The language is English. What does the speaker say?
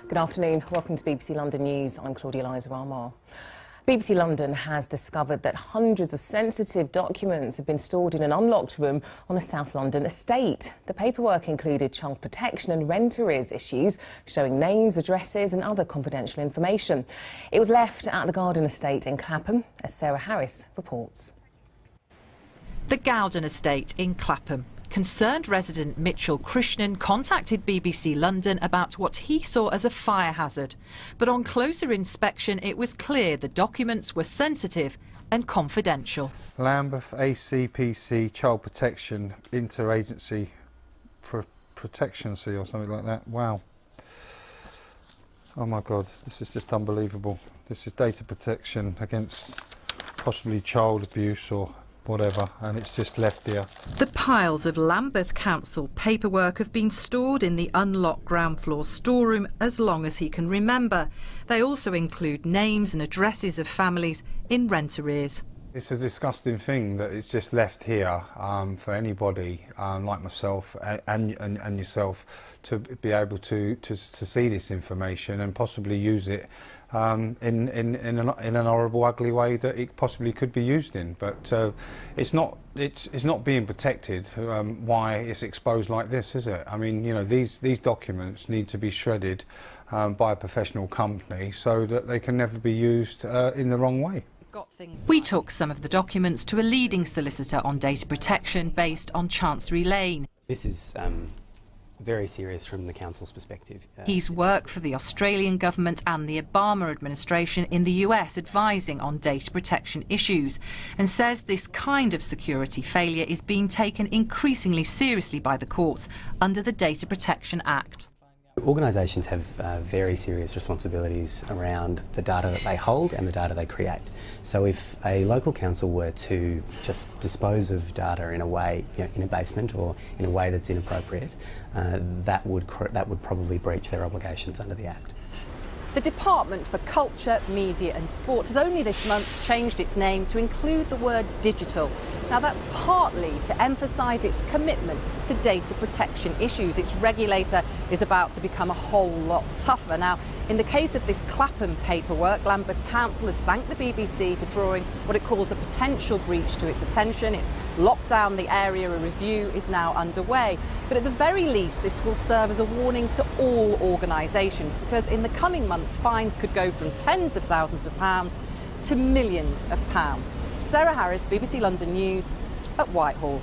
Good afternoon. Welcome to BBC London News. I'm Claudia Liza-Armar. BBC London has discovered that hundreds of sensitive documents have been stored in an unlocked room on a South London estate. The paperwork included child protection and rent arrears issues, showing names, addresses and other confidential information. It was left at the Garden estate in Clapham, as Sarah Harris reports. The Gowden estate in Clapham. Concerned resident Mitchell Krishnan contacted BBC London about what he saw as a fire hazard. But on closer inspection, it was clear the documents were sensitive and confidential. Lambeth ACPC Child Protection Interagency Protectioncy or something like that. Wow. Oh my God, this is just unbelievable. This is data protection against possibly child abuse or whatever, and it's just left here. The piles of Lambeth Council paperwork have been stored in the unlocked ground floor storeroom as long as he can remember. They also include names and addresses of families in rent arrears. It's a disgusting thing that it's just left here for anybody like myself and yourself to be able to see this information and possibly use it in an horrible, ugly way that it possibly could be used in. But it's not being protected. Why it's exposed like this, is it? I mean, you know, these documents need to be shredded by a professional company so that they can never be used in the wrong way. We took some of the documents to a leading solicitor on data protection based on Chancery Lane. This is very serious from the council's perspective. He's worked for the Australian government and the Obama administration in the US advising on data protection issues, and says this kind of security failure is being taken increasingly seriously by the courts under the Data Protection Act. Organisations have very serious responsibilities around the data that they hold and the data they create. So if a local council were to just dispose of data in a way, you know, in a basement or in a way that's inappropriate, that would probably breach their obligations under the Act. The Department for Culture, Media and Sport has only this month changed its name to include the word digital. Now that's partly to emphasise its commitment to data protection issues. Its regulator is about to become a whole lot tougher. Now, in the case of this Clapham paperwork, Lambeth Council has thanked the BBC for drawing what it calls a potential breach to its attention. It's locked down the area, a review is now underway. But at the very least, this will serve as a warning to all organisations, because in the coming months, fines could go from tens of thousands of pounds to millions of pounds. Sarah Harris, BBC London News at Whitehall.